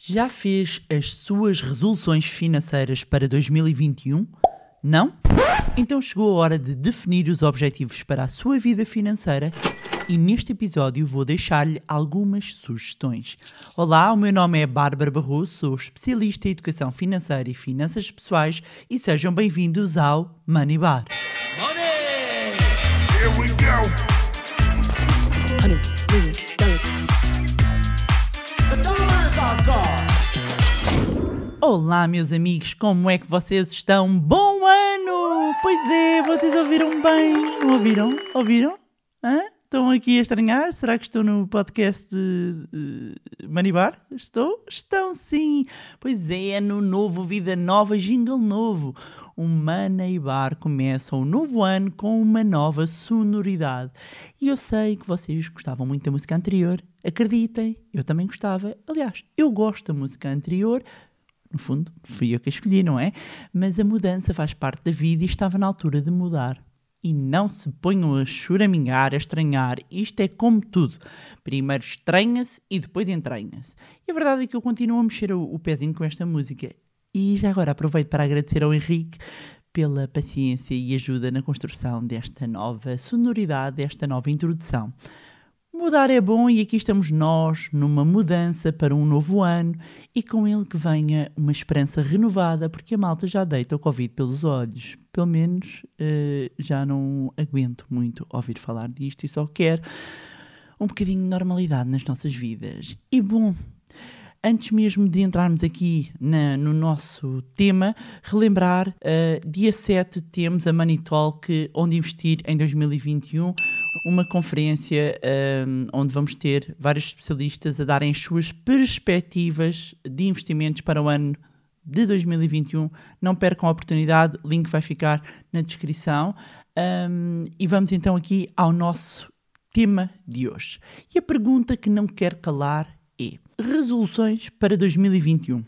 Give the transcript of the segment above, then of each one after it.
Já fez as suas resoluções financeiras para 2021? Não? Então chegou a hora de definir os objetivos para a sua vida financeira e neste episódio vou deixar-lhe algumas sugestões. Olá, o meu nome é Bárbara Barroso, sou especialista em educação financeira e finanças pessoais e sejam bem-vindos ao Money Bar. Money! Here we go! The dollar is our god! Olá, meus amigos, como é que vocês estão? Bom ano! Pois é, vocês ouviram bem? Não ouviram? Ouviram? Hã? Estão aqui a estranhar? Será que estou no podcast de Money Bar? Estou? Estão sim! Pois é, ano novo, vida nova, jingle novo. O Money Bar começa um novo ano com uma nova sonoridade. E eu sei que vocês gostavam muito da música anterior. Acreditem, eu também gostava. Aliás, eu gosto da música anterior. No fundo, fui eu que a escolhi, não é? Mas a mudança faz parte da vida e estava na altura de mudar. E não se ponham a choramingar, a estranhar. Isto é como tudo. Primeiro estranha-se e depois entranha-se. E a verdade é que eu continuo a mexer o pezinho com esta música. E já agora aproveito para agradecer ao Henrique pela paciência e ajuda na construção desta nova sonoridade, desta nova introdução. Mudar é bom e aqui estamos nós, numa mudança para um novo ano e com ele que venha uma esperança renovada, porque a malta já deita o Covid pelos olhos. Pelo menos já não aguento muito ouvir falar disto e só quero um bocadinho de normalidade nas nossas vidas. E bom, antes mesmo de entrarmos aqui no nosso tema, relembrar, dia 7 temos a Money Talk, onde investir em 2021, uma conferência onde vamos ter vários especialistas a darem as suas perspectivas de investimentos para o ano de 2021. Não percam a oportunidade, o link vai ficar na descrição. E vamos então aqui ao nosso tema de hoje. E a pergunta que não quer calar é: resoluções para 2021.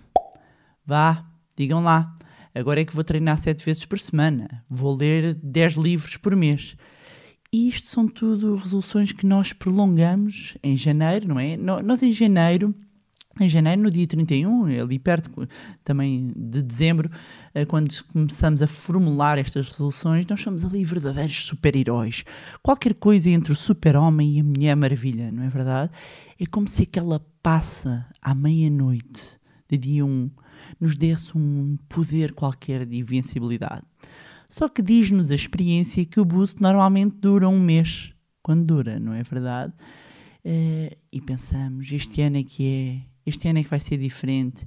Vá, digam lá. Agora é que vou treinar 7 vezes por semana. Vou ler 10 livros por mês. E isto são tudo resoluções que nós prolongamos em janeiro, não é? Nós em janeiro, no dia 31, ali perto também de dezembro, quando começamos a formular estas resoluções, nós somos ali verdadeiros super-heróis. Qualquer coisa entre o super-homem e a Mulher Maravilha, não é verdade? É como se aquela passa à meia-noite de dia 1 nos desse um poder qualquer de invencibilidade. Só que diz-nos a experiência que o boost normalmente dura um mês, quando dura, não é verdade? E pensamos, este ano é que vai ser diferente.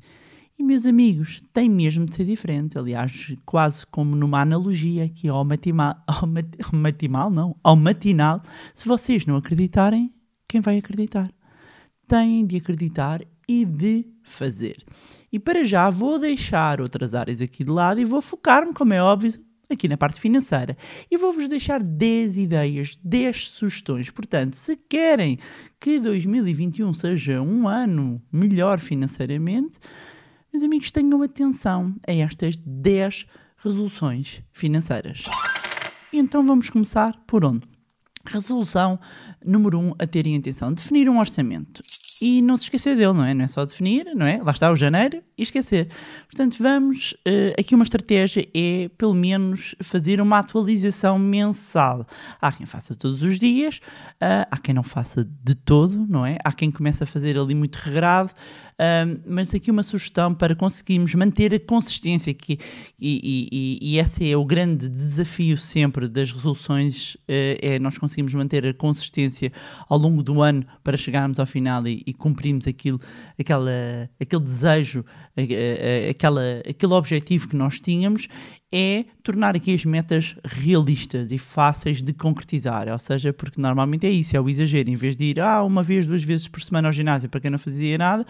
E, meus amigos, tem mesmo de ser diferente. Aliás, quase como numa analogia aqui ao matinal. Se vocês não acreditarem, quem vai acreditar? Têm de acreditar e de fazer. E para já vou deixar outras áreas aqui de lado e vou focar-me, como é óbvio, aqui na parte financeira. E vou-vos deixar 10 ideias, 10 sugestões. Portanto, se querem que 2021 seja um ano melhor financeiramente, meus amigos, tenham atenção a estas 10 resoluções financeiras. E então vamos começar por onde? Resolução número 1 a terem atenção: definir um orçamento. E não se esquecer dele, não é? Não é só definir, não é? Lá está o janeiro e esquecer. Portanto, vamos... aqui uma estratégia é, pelo menos, fazer uma atualização mensal. Há quem faça todos os dias, há quem não faça de todo, não é? Há quem comece a fazer ali muito regrado, mas aqui uma sugestão para conseguirmos manter a consistência, e esse é o grande desafio sempre das resoluções, é nós conseguimos manter a consistência ao longo do ano para chegarmos ao final e cumprirmos aquele desejo, aquele objetivo que nós tínhamos, é tornar aqui as metas realistas e fáceis de concretizar. Ou seja, porque normalmente é isso, é o exagero. Em vez de ir uma vez, 2 vezes por semana ao ginásio para quem não fazia nada,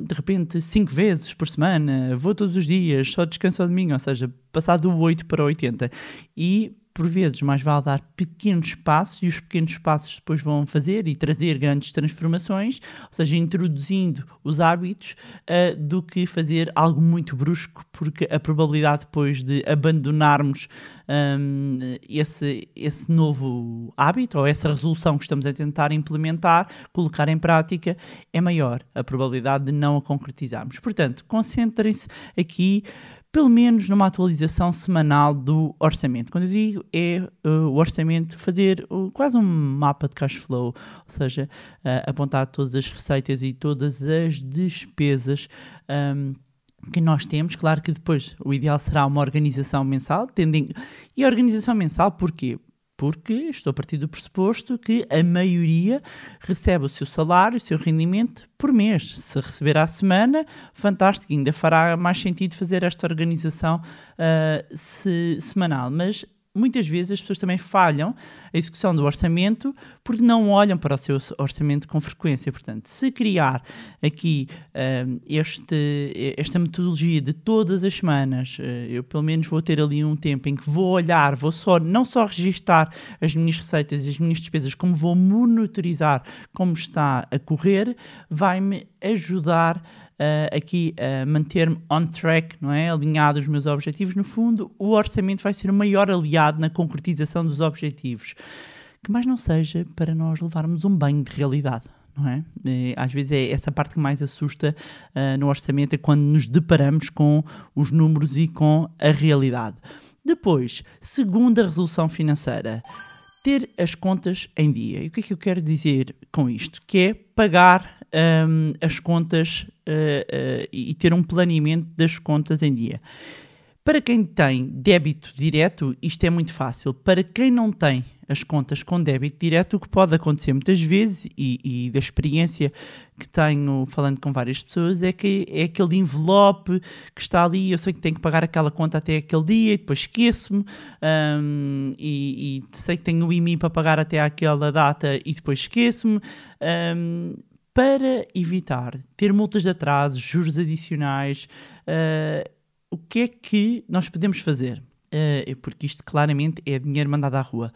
de repente 5 vezes por semana, vou todos os dias, só descanso ao domingo, ou seja, passar do 8 para 80. E por vezes mais vale dar pequenos passos e os pequenos passos depois vão fazer e trazer grandes transformações, ou seja, introduzindo os hábitos do que fazer algo muito brusco, porque a probabilidade depois de abandonarmos esse novo hábito ou essa resolução que estamos a tentar implementar, colocar em prática, é maior a probabilidade de não a concretizarmos. Portanto, concentrem-se aqui pelo menos numa atualização semanal do orçamento. Quando eu digo é o orçamento, fazer quase um mapa de cash flow, ou seja, apontar todas as receitas e todas as despesas que nós temos. Claro que depois o ideal será uma organização mensal. E a organização mensal porquê? Porque estou a partir do pressuposto que a maioria recebe o seu salário, o seu rendimento por mês. Se receber à semana, fantástico, ainda fará mais sentido fazer esta organização semanal. Mas muitas vezes as pessoas também falham a execução do orçamento porque não olham para o seu orçamento com frequência. Portanto, se criar aqui esta metodologia de todas as semanas, eu pelo menos vou ter ali um tempo em que vou olhar, não só registar as minhas receitas e as minhas despesas, como vou monitorizar como está a correr, vai-me ajudar aqui a manter-me on track, não é? Alinhado aos meus objetivos. No fundo, o orçamento vai ser o maior aliado na concretização dos objetivos. Que mais não seja para nós levarmos um banho de realidade, não é? Às vezes é essa parte que mais assusta no orçamento, é quando nos deparamos com os números e com a realidade. Depois, segunda resolução financeira. Ter as contas em dia. E o que é que eu quero dizer com isto? Que é pagar as contas e ter um planeamento das contas em dia. Para quem tem débito direto, isto é muito fácil. Para quem não tem as contas com débito direto, o que pode acontecer muitas vezes, e da experiência que tenho falando com várias pessoas, é que é aquele envelope que está ali, eu sei que tenho que pagar aquela conta até aquele dia, e depois esqueço-me, e sei que tenho o IMI para pagar até aquela data e depois esqueço-me. Para evitar ter multas de atraso, juros adicionais, o que é que nós podemos fazer? Porque isto claramente é dinheiro mandado à rua.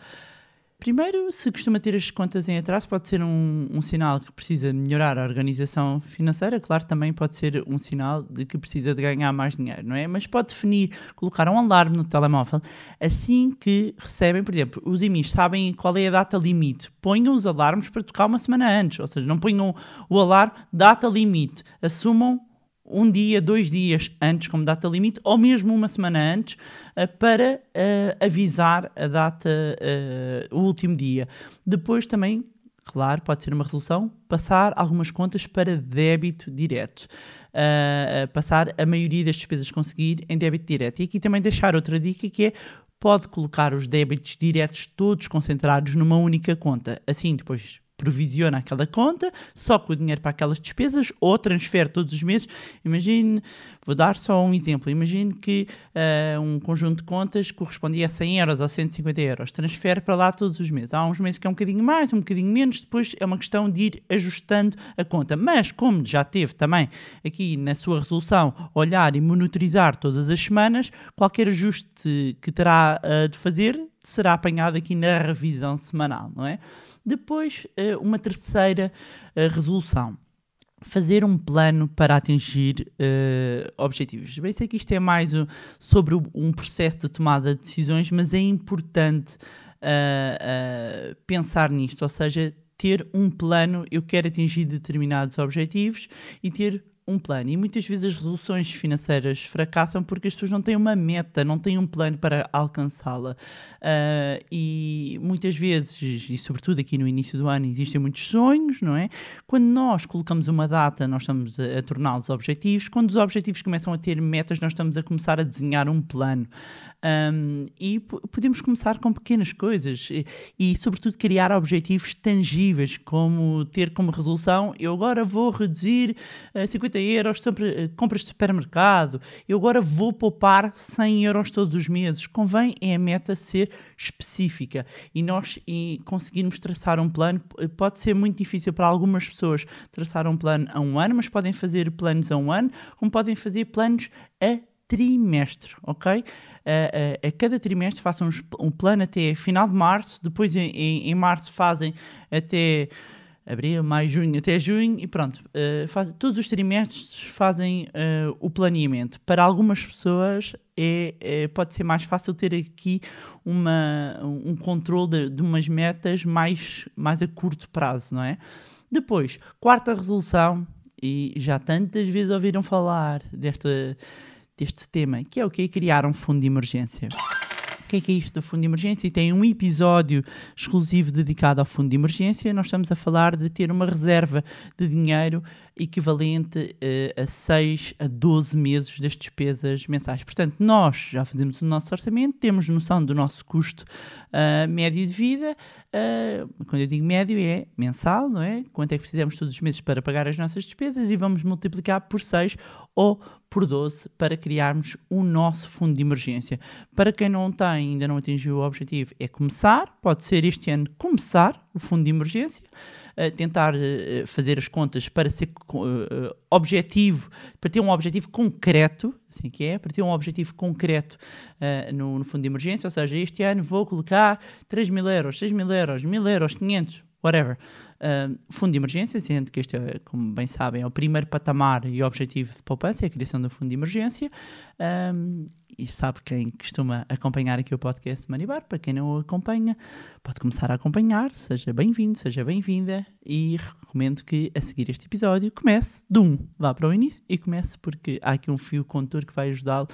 Primeiro, se costuma ter as contas em atraso, pode ser um sinal que precisa melhorar a organização financeira. Claro, também pode ser um sinal de que precisa de ganhar mais dinheiro, não é? Mas pode definir, colocar um alarme no telemóvel. Assim que recebem, por exemplo, os IMIs sabem qual é a data limite. Ponham os alarmes para tocar uma semana antes. Ou seja, não ponham o alarme, data limite. Assumam um dia, 2 dias antes como data limite, ou mesmo uma semana antes, para avisar a data, o último dia. Depois também, claro, pode ser uma resolução, passar algumas contas para débito direto. Passar a maioria das despesas que conseguir em débito direto. E aqui também deixar outra dica, que é: pode colocar os débitos diretos todos concentrados numa única conta. Assim, depois provisiona aquela conta, só com o dinheiro para aquelas despesas, ou transfere todos os meses. Imagine, vou dar só um exemplo, imagine que um conjunto de contas correspondia a 100 euros ou 150 euros, transfere para lá todos os meses. Há uns meses que é um bocadinho mais, um bocadinho menos, depois é uma questão de ir ajustando a conta. Mas, como já teve também aqui na sua resolução, olhar e monitorizar todas as semanas, qualquer ajuste que terá de fazer será apanhado aqui na revisão semanal, não é? Depois, uma terceira resolução. Fazer um plano para atingir objetivos. Bem, sei que isto é mais sobre um processo de tomada de decisões, mas é importante pensar nisto, ou seja, ter um plano. Eu quero atingir determinados objetivos e ter um plano. E muitas vezes as resoluções financeiras fracassam porque as pessoas não têm uma meta, não têm um plano para alcançá-la. E muitas vezes, e sobretudo aqui no início do ano, existem muitos sonhos, não é? Quando nós colocamos uma data, nós estamos a torná-los objetivos. Quando os objetivos começam a ter metas, nós estamos a começar a desenhar um plano. E podemos começar com pequenas coisas e sobretudo, criar objetivos tangíveis, como ter como resolução: eu agora vou reduzir 50 euros sobre compras de supermercado, eu agora vou poupar 100 euros todos os meses. Convém a meta ser específica e nós conseguirmos traçar um plano. Pode ser muito difícil para algumas pessoas traçar um plano a um ano, mas podem fazer planos a um ano, como podem fazer planos a trimestre, ok? A cada trimestre façam um plano até final de março, depois em março fazem até abril, maio, junho, até junho e pronto. Todos os trimestres fazem o planeamento. Para algumas pessoas pode ser mais fácil ter aqui um controle de umas metas mais a curto prazo, não é? Depois, quarta resolução, e já tantas vezes ouviram falar deste tema, que é o quê? Criar um fundo de emergência. O que é isto do fundo de emergência? E tem um episódio exclusivo dedicado ao fundo de emergência. Nós estamos a falar de ter uma reserva de dinheiro equivalente a 6 a 12 meses das despesas mensais. Portanto, nós já fazemos o nosso orçamento, temos noção do nosso custo médio de vida. Quando eu digo médio é mensal, não é? Quanto é que precisamos todos os meses para pagar as nossas despesas e vamos multiplicar por 6 ou por 12 para criarmos o nosso fundo de emergência. Para quem não tem, ainda não atingiu o objetivo, é começar, pode ser este ano começar o fundo de emergência, tentar fazer as contas para ser objetivo, para ter um objetivo concreto, assim que é, para ter um objetivo concreto no fundo de emergência, ou seja, este ano vou colocar 3.000 euros, 6.000 euros, 1.000 euros, 500, whatever. Fundo de emergência, sendo que este, como bem sabem, é o primeiro patamar e objetivo de poupança, é a criação do fundo de emergência. E sabe quem costuma acompanhar aqui o podcast Money Bar, para quem não o acompanha, pode começar a acompanhar, seja bem-vindo, seja bem-vinda, e recomendo que a seguir este episódio comece de vá para o início e comece porque há aqui um fio condutor que vai ajudá-lo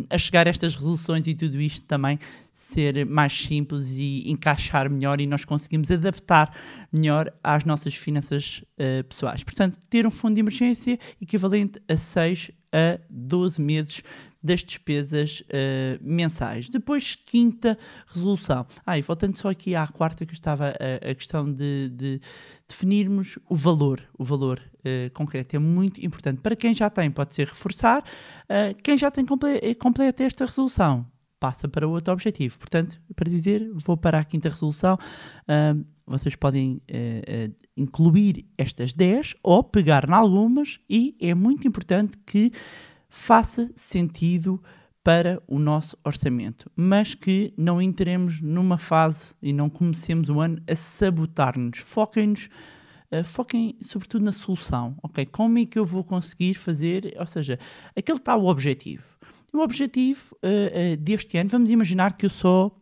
a chegar a estas resoluções e tudo isto também ser mais simples e encaixar melhor e nós conseguimos adaptar melhor às nossas finanças pessoais. Portanto, ter um fundo de emergência equivalente a 6 a 12 meses das despesas mensais. Depois, quinta resolução. E voltando só aqui à quarta, que estava a questão de definirmos o valor concreto. É muito importante. Para quem já tem, pode ser reforçar. Quem já tem completa esta resolução, passa para o outro objetivo. Portanto, para dizer, vou para a quinta resolução. Vocês podem incluir estas 10 ou pegar em algumas e é muito importante que faça sentido para o nosso orçamento, mas que não entremos numa fase e não comecemos o ano a sabotar-nos. Foquem sobretudo na solução, ok? Como é que eu vou conseguir fazer, ou seja, aquele tal objetivo. O objetivo deste ano, vamos imaginar que eu só,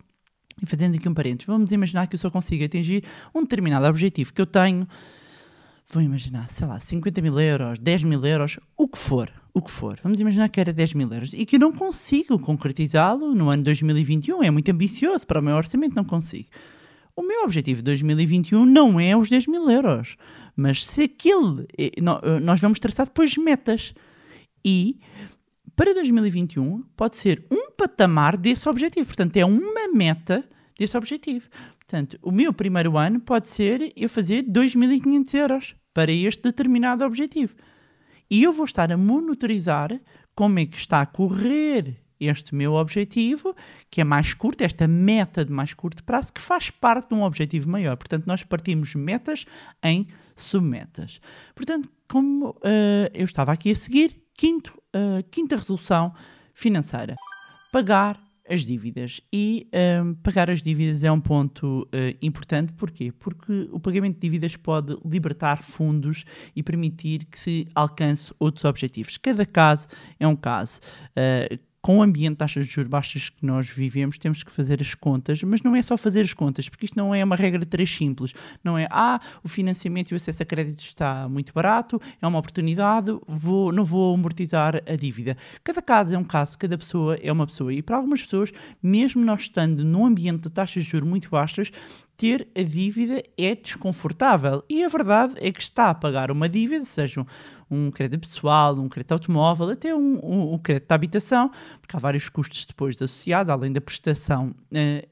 fazendo aqui um parênteses, vamos imaginar que eu só consigo atingir um determinado objetivo que eu tenho, vou imaginar, sei lá, 50.000 euros, 10.000 euros, o que for. Vamos imaginar que era 10.000 euros e que eu não consigo concretizá-lo no ano 2021, é muito ambicioso para o meu orçamento, não consigo. O meu objetivo de 2021 não é os 10.000 euros, mas se aquele, nós vamos traçar depois metas e para 2021 pode ser um patamar desse objetivo, portanto é uma meta desse objetivo. Portanto, o meu primeiro ano pode ser eu fazer 2.500 euros para este determinado objetivo. E eu vou estar a monitorizar como é que está a correr este meu objetivo, que é mais curto, esta meta de mais curto prazo, que faz parte de um objetivo maior. Portanto, nós partimos metas em submetas. Portanto, como eu estava aqui a seguir, quinta resolução financeira. Pagar as dívidas. E pagar as dívidas é um ponto importante. Porquê? Porque o pagamento de dívidas pode libertar fundos e permitir que se alcance outros objetivos. Cada caso é um caso. Com o ambiente de taxas de juros baixas que nós vivemos, temos que fazer as contas, mas não é só fazer as contas, porque isto não é uma regra de 3 simples. Não é, o financiamento e o acesso a crédito está muito barato, é uma oportunidade, não vou amortizar a dívida. Cada caso é um caso, cada pessoa é uma pessoa. E para algumas pessoas, mesmo nós estando num ambiente de taxas de juros muito baixas, ter a dívida é desconfortável. E a verdade é que está a pagar uma dívida, seja um crédito pessoal, um crédito automóvel, até um crédito de habitação, porque há vários custos depois associados, além da prestação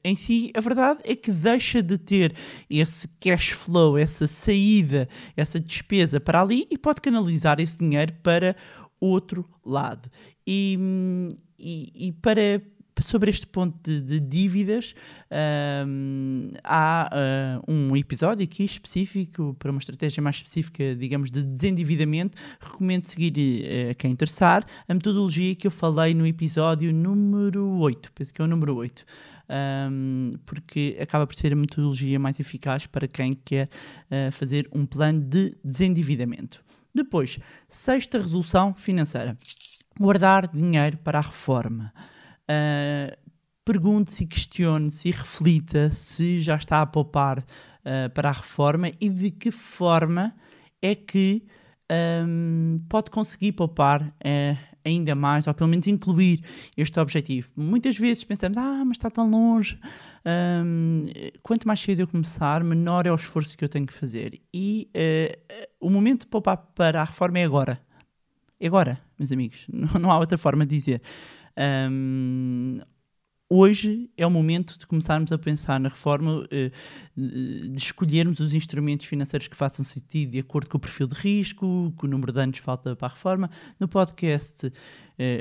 em si. A verdade é que deixa de ter esse cash flow, essa saída, essa despesa para ali e pode canalizar esse dinheiro para outro lado. E sobre este ponto de dívidas, há um episódio aqui específico, para uma estratégia mais específica, digamos, de desendividamento. Recomendo seguir, a quem interessar, a metodologia que eu falei no episódio número 8, penso que é o número 8, porque acaba por ser a metodologia mais eficaz para quem quer fazer um plano de desendividamento. Depois, sexta resolução financeira: guardar dinheiro para a reforma. Pergunte-se, questione-se e reflita se já está a poupar para a reforma e de que forma é que pode conseguir poupar ainda mais, ou pelo menos incluir este objetivo. Muitas vezes pensamos, mas está tão longe, quanto mais cedo eu começar, menor é o esforço que eu tenho que fazer. E o momento de poupar para a reforma é agora. É agora, meus amigos, não há outra forma de dizer. Hoje é o momento de começarmos a pensar na reforma, de escolhermos os instrumentos financeiros que façam sentido de acordo com o perfil de risco, com o número de anos falta para a reforma. No podcast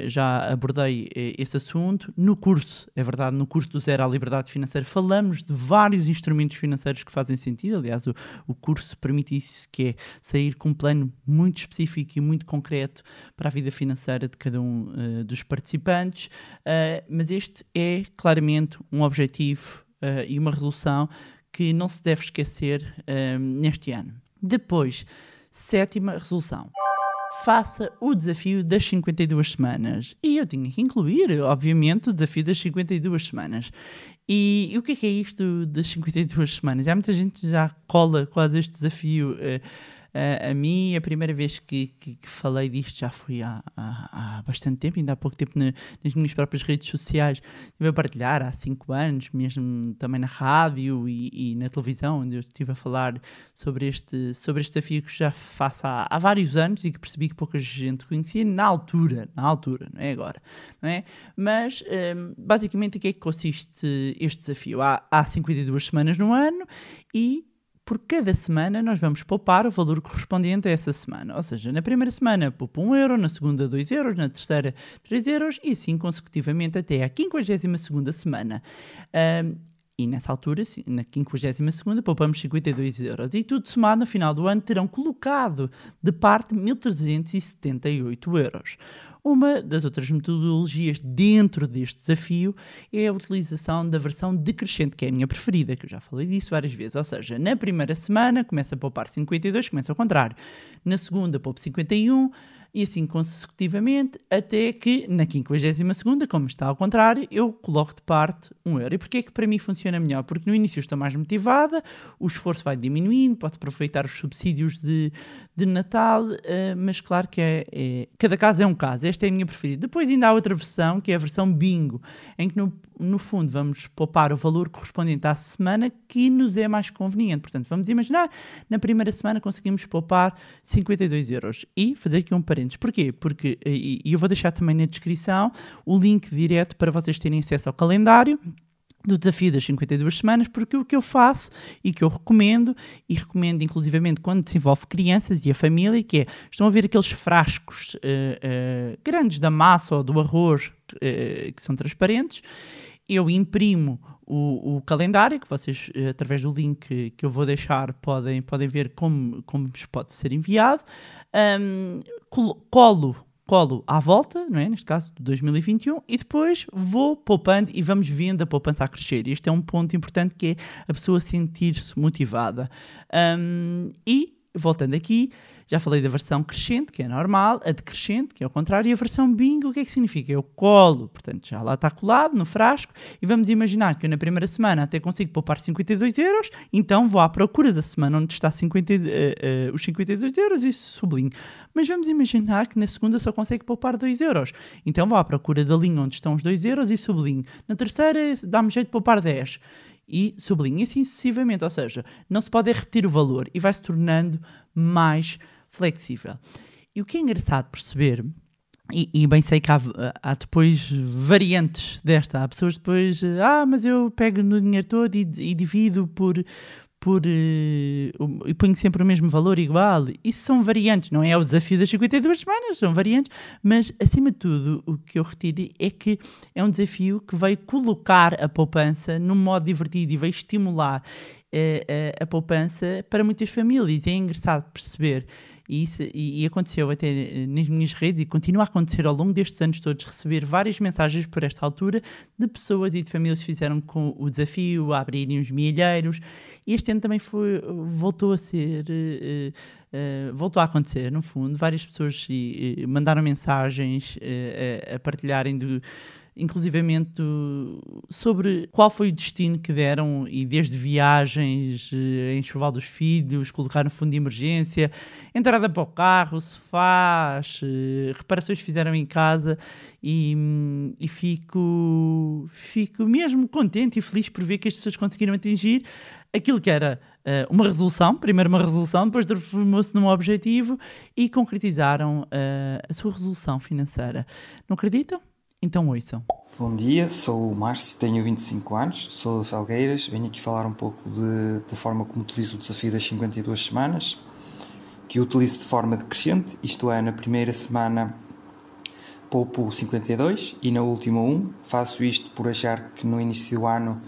já abordei esse assunto. No curso, é verdade, no curso do Zero à Liberdade Financeira falamos de vários instrumentos financeiros que fazem sentido. Aliás, o curso permite isso, que é sair com um plano muito específico e muito concreto para a vida financeira de cada um dos participantes. Mas este é claramente um objetivo e uma resolução que não se deve esquecer neste ano. Depois, sétima resolução: faça o desafio das 52 semanas. E eu tinha que incluir, obviamente, o desafio das 52 semanas. E o que é isto das 52 semanas? Há muita gente que já cola quase este desafio. A mim, a primeira vez que falei disto já foi há bastante tempo, ainda há pouco tempo nas minhas próprias redes sociais. Estive a partilhar há 5 anos, mesmo também na rádio e na televisão, onde eu estive a falar sobre este desafio que já faço há vários anos e que percebi que pouca gente conhecia na altura, não é agora, não é? Mas, basicamente, o que é que consiste este desafio? Há 52 semanas no ano e por cada semana nós vamos poupar o valor correspondente a essa semana. Ou seja, na primeira semana poupa 1 euro, na segunda 2 euros, na terceira 3 euros e assim consecutivamente até à 52ª semana. E nessa altura, na 52ª, poupamos 52 euros. E tudo somado, no final do ano, terão colocado de parte 1.378 euros. Uma das outras metodologias dentro deste desafio é a utilização da versão decrescente, que é a minha preferida, que eu já falei disso várias vezes. Ou seja, na primeira semana começa a poupar 52, começa ao contrário. Na segunda poupo 51 e assim consecutivamente, até que na 52ª, como está ao contrário, eu coloco de parte 1 euro. E porquê é que para mim funciona melhor? Porque no início eu estou mais motivada, o esforço vai diminuindo, posso aproveitar os subsídios de Natal, mas claro que cada caso é um caso. Esta é a minha preferida. Depois ainda há outra versão, que é a versão bingo, em que no fundo vamos poupar o valor correspondente à semana que nos é mais conveniente. Portanto, vamos imaginar, na primeira semana conseguimos poupar 52 euros. E fazer aqui um parênteses. Porquê? Porque, e eu vou deixar também na descrição o link direto para vocês terem acesso ao calendário do desafio das 52 semanas, porque o que eu faço e que eu recomendo, e recomendo inclusivamente quando se envolve crianças e a família, que é, estão a ver aqueles frascos grandes da massa ou do arroz que são transparentes, eu imprimo o calendário, que vocês, através do link que eu vou deixar, podem ver como pode ser enviado, colo à volta, não é? Neste caso de 2021, e depois vou poupando e vamos vendo a poupança a crescer. Este é um ponto importante, que é a pessoa sentir-se motivada. E, voltando aqui, já falei da versão crescente, que é normal, a decrescente, que é o contrário, e a versão bingo, o que é que significa? Eu colo, portanto, já lá está colado no frasco, e vamos imaginar que eu na primeira semana até consigo poupar 52 euros, então vou à procura da semana onde está os 52 euros e sublinho. Mas vamos imaginar que na segunda só consigo poupar 2 euros, então vou à procura da linha onde estão os 2 euros e sublinho. Na terceira dá-me jeito de poupar 10 e sublinho, e assim sucessivamente. Ou seja, não se pode repetir o valor e vai se tornando mais flexível. E o que é engraçado perceber, e bem sei que há depois variantes desta, há pessoas depois, mas eu pego no dinheiro todo e divido por e ponho sempre o mesmo valor igual. Isso são variantes, não é o desafio das 52 semanas, são variantes, mas acima de tudo o que eu retiro é que é um desafio que veio colocar a poupança num modo divertido e veio estimular a poupança para muitas famílias. É engraçado perceber isso, e aconteceu até nas minhas redes e continua a acontecer ao longo destes anos todos, receber várias mensagens por esta altura de pessoas e de famílias que fizeram com o desafio a abrirem os milheiros. Este ano também voltou a acontecer, no fundo. Várias pessoas mandaram mensagens a partilharem inclusivamente sobre qual foi o destino que deram, e desde viagens, enxoval dos filhos, colocar no fundo de emergência, entrada para o carro, sofás, reparações que fizeram em casa, e fico mesmo contente e feliz por ver que as pessoas conseguiram atingir aquilo que era uma resolução, primeiro uma resolução, depois transformou-se num objetivo e concretizaram a sua resolução financeira. Não acreditam? Então ouçam. Bom dia, sou o Márcio, tenho 25 anos, sou de Felgueiras, venho aqui falar um pouco da forma como utilizo o desafio das 52 semanas, que eu utilizo de forma decrescente, isto é, na primeira semana poupo 52 e na última 1. Faço isto por achar que no início do ano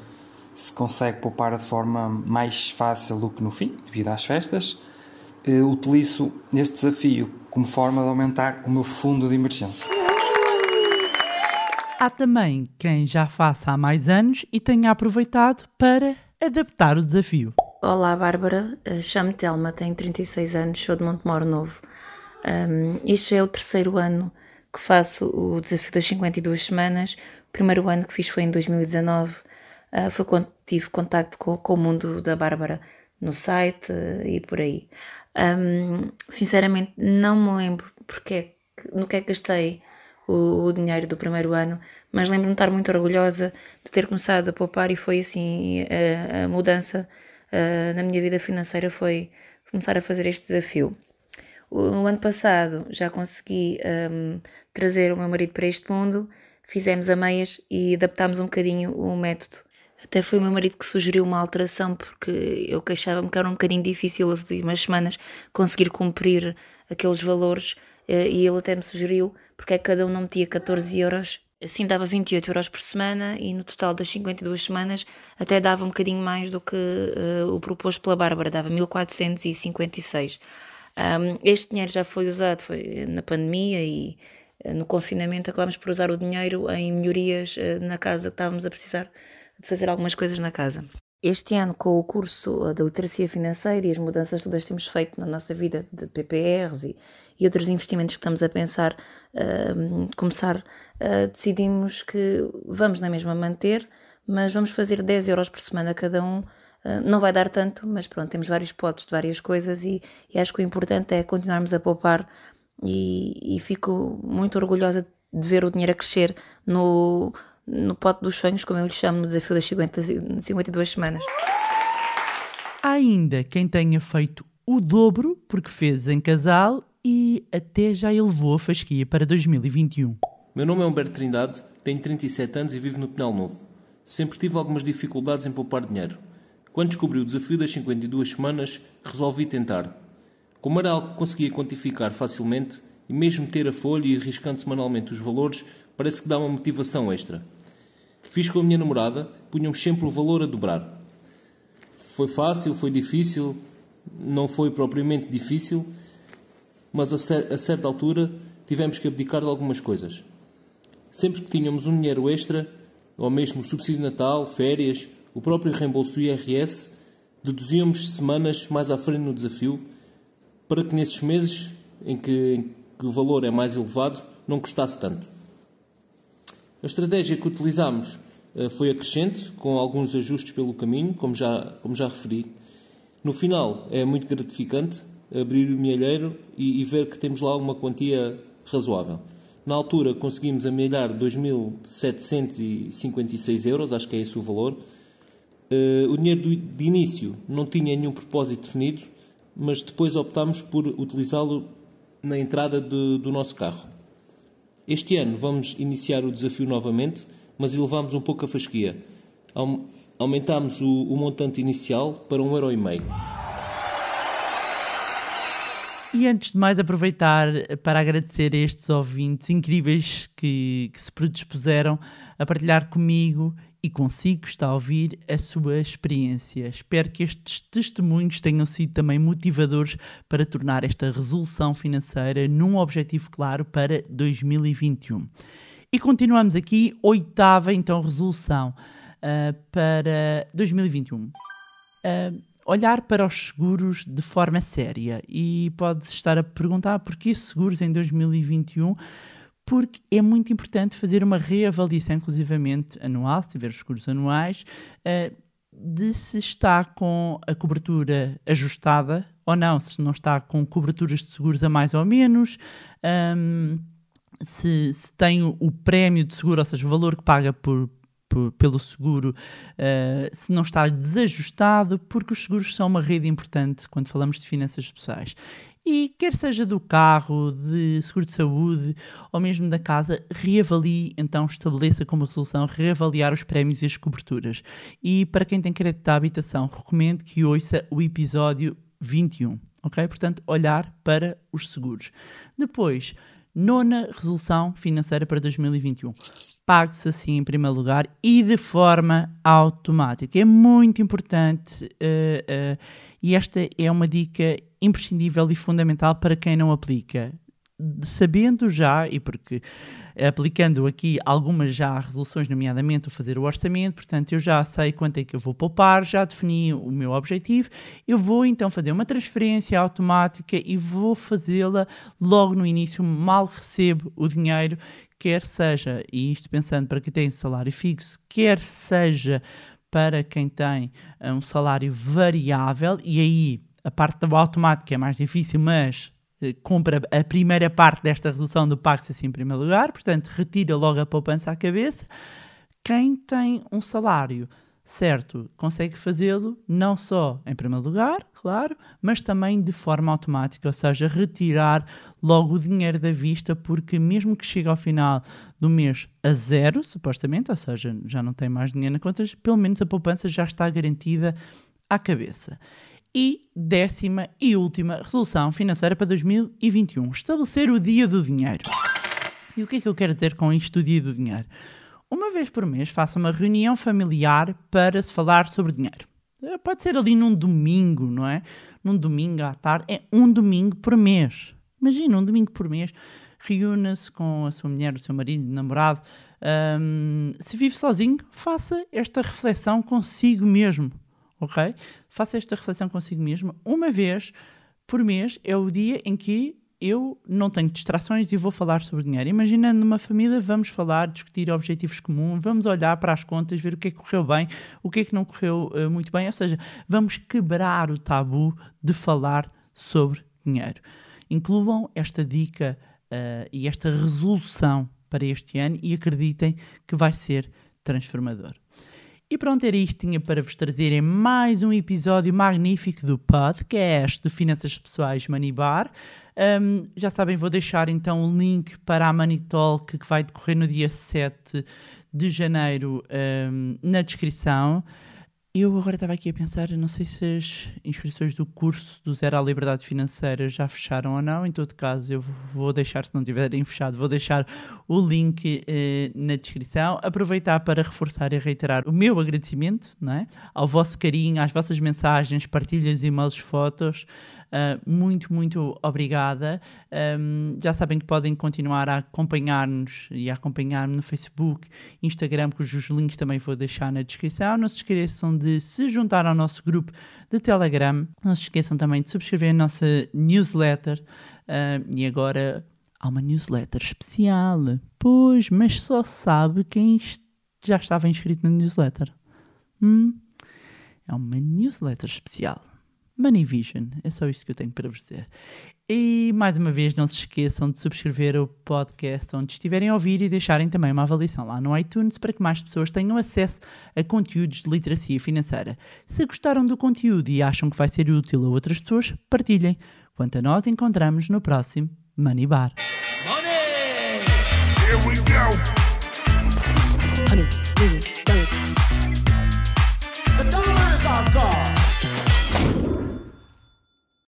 se consegue poupar de forma mais fácil do que no fim, devido às festas. Utilizo este desafio como forma de aumentar o meu fundo de emergência. Há também quem já faça há mais anos e tenha aproveitado para adaptar o desafio. Olá Bárbara, chamo-me Telma, tenho 36 anos, sou de Montemor Novo. Este é o terceiro ano que faço o desafio das 52 semanas. O primeiro ano que fiz foi em 2019, foi quando tive contacto com o mundo da Bárbara no site e por aí. Sinceramente não me lembro no que é que gastei o dinheiro do primeiro ano, mas lembro-me de estar muito orgulhosa de ter começado a poupar, e foi assim a mudança na minha vida financeira, foi começar a fazer este desafio. O ano passado já consegui trazer o meu marido para este mundo, fizemos a meias e adaptámos um bocadinho o método. Até foi o meu marido que sugeriu uma alteração, porque eu queixava-me que era um bocadinho difícil as últimas semanas conseguir cumprir aqueles valores, e ele até me sugeriu porque é que cada um não metia 14 euros, assim dava 28 euros por semana, e no total das 52 semanas até dava um bocadinho mais do que o proposto pela Bárbara, dava 1456. Este dinheiro já foi usado, foi na pandemia e no confinamento acabámos por usar o dinheiro em melhorias na casa, que estávamos a precisar de fazer algumas coisas na casa. Este ano, com o curso de literacia financeira e as mudanças todas que temos feito na nossa vida de PPRs e outros investimentos que estamos a pensar começar, decidimos que vamos na mesma manter, mas vamos fazer 10 euros por semana cada um. Não vai dar tanto, mas pronto, temos vários potes de várias coisas, e acho que o importante é continuarmos a poupar, e fico muito orgulhosa de ver o dinheiro a crescer no pote dos sonhos, como eu lhe chamo, no desafio das 52 semanas. Há ainda quem tenha feito o dobro porque fez em casal e até já elevou a fasquia para 2021. Meu nome é Humberto Trindade, tenho 37 anos e vivo no Pinhal Novo. Sempre tive algumas dificuldades em poupar dinheiro. Quando descobri o desafio das 52 semanas, resolvi tentar. Como era algo que conseguia quantificar facilmente, e mesmo ter a folha e arriscando semanalmente os valores, parece que dá uma motivação extra. Fiz com a minha namorada, punhamos sempre o valor a dobrar. Foi fácil, foi difícil, não foi propriamente difícil, mas a certa altura tivemos que abdicar de algumas coisas. Sempre que tínhamos um dinheiro extra, ou mesmo subsídio de Natal, férias, o próprio reembolso do IRS, deduzíamos semanas mais à frente no desafio, para que nesses meses em que o valor é mais elevado, não custasse tanto. A estratégia que utilizámos foi a crescente, com alguns ajustes pelo caminho, como já referi. No final, é muito gratificante abrir o milheiro e ver que temos lá uma quantia razoável. Na altura, conseguimos amelhar 2.756 euros, acho que é esse o valor. O dinheiro de início não tinha nenhum propósito definido, mas depois optámos por utilizá-lo na entrada do nosso carro. Este ano vamos iniciar o desafio novamente, mas elevamos um pouco a fasquia. Aumentámos o montante inicial para 1,5€. E antes de mais aproveitar para agradecer a estes ouvintes incríveis que se predispuseram a partilhar comigo e consigo está a ouvir a sua experiência. Espero que estes testemunhos tenham sido também motivadores para tornar esta resolução financeira num objetivo claro para 2021. E continuamos aqui, 8ª então resolução para 2021. Olhar para os seguros de forma séria. E pode estar a perguntar porquê seguros em 2021? Porque é muito importante fazer uma reavaliação, inclusivamente anual, se tiver os seguros anuais, de se está com a cobertura ajustada ou não, se não está com coberturas de seguros a mais ou menos, se tem o prémio de seguro, ou seja, o valor que paga pelo seguro, se não está desajustado, porque os seguros são uma rede importante quando falamos de finanças pessoais. E quer seja do carro, de seguro de saúde ou mesmo da casa, reavalie, então estabeleça como resolução reavaliar os prémios e as coberturas. E para quem tem crédito de habitação, recomendo que ouça o episódio 21, ok? Portanto, olhar para os seguros. Depois, 9ª resolução financeira para 2021. Pague-se assim em primeiro lugar e de forma automática. É muito importante e esta é uma dica imprescindível e fundamental para quem não aplica. Sabendo já, e porque aplicando aqui algumas já resoluções, nomeadamente o fazer o orçamento, portanto eu já sei quanto é que eu vou poupar, já defini o meu objetivo, eu vou então fazer uma transferência automática e vou fazê-la logo no início, mal recebo o dinheiro, quer seja, e isto pensando para quem tem salário fixo, quer seja para quem tem um salário variável, e aí a parte do automático é mais difícil, mas compra a primeira parte desta resolução do pague-se assim em primeiro lugar, portanto retira logo a poupança à cabeça. Quem tem um salário certo consegue fazê-lo não só em primeiro lugar, claro, mas também de forma automática, ou seja, retirar logo o dinheiro da vista, porque mesmo que chegue ao final do mês a zero, supostamente, ou seja, já não tem mais dinheiro na conta, pelo menos a poupança já está garantida à cabeça. E 10ª e última resolução financeira para 2021. Estabelecer o dia do dinheiro. E o que é que eu quero dizer com isto do dia do dinheiro? Uma vez por mês faça uma reunião familiar para se falar sobre dinheiro. Pode ser ali num domingo, não é? Num domingo à tarde. É um domingo por mês. Imagina, um domingo por mês. Reúna-se com a sua mulher, o seu marido, o namorado. Se vive sozinho, faça esta reflexão consigo mesmo. Ok? Faça esta reflexão consigo mesmo. Uma vez por mês é o dia em que eu não tenho distrações e vou falar sobre dinheiro. Imaginando numa família, vamos falar, discutir objetivos comuns, vamos olhar para as contas, ver o que é que correu bem, o que é que não correu muito bem. Ou seja, vamos quebrar o tabu de falar sobre dinheiro. Incluam esta dica e esta resolução para este ano e acreditem que vai ser transformador. E pronto, era isto que tinha para vos trazer em mais um episódio magnífico do podcast de Finanças Pessoais Money Bar. Já sabem, vou deixar então o link para a Money Talk que vai decorrer no dia 7 de janeiro na descrição. Eu agora estava aqui a pensar, não sei se as inscrições do curso do Zero à Liberdade Financeira já fecharam ou não. Em todo caso, eu vou deixar, se não tiverem fechado, vou deixar o link na descrição. Aproveitar para reforçar e reiterar o meu agradecimento, não é? Ao vosso carinho, às vossas mensagens, partilhas, e-mails, fotos. Muito, muito obrigada. Já sabem que podem continuar a acompanhar-nos e a acompanhar-me no Facebook, Instagram, cujos links também vou deixar na descrição. Não se esqueçam de se juntar ao nosso grupo de Telegram. Não se esqueçam também de subscrever a nossa newsletter. E agora há uma newsletter especial. Pois, mas só sabe quem já estava inscrito na newsletter. É uma newsletter especial. Money Vision, é só isto que eu tenho para vos dizer. E mais uma vez não se esqueçam de subscrever o podcast onde estiverem a ouvir e deixarem também uma avaliação lá no iTunes para que mais pessoas tenham acesso a conteúdos de literacia financeira. Se gostaram do conteúdo e acham que vai ser útil a outras pessoas, partilhem. Quanto a nós, encontramos no próximo Money Bar. Money! Here we go!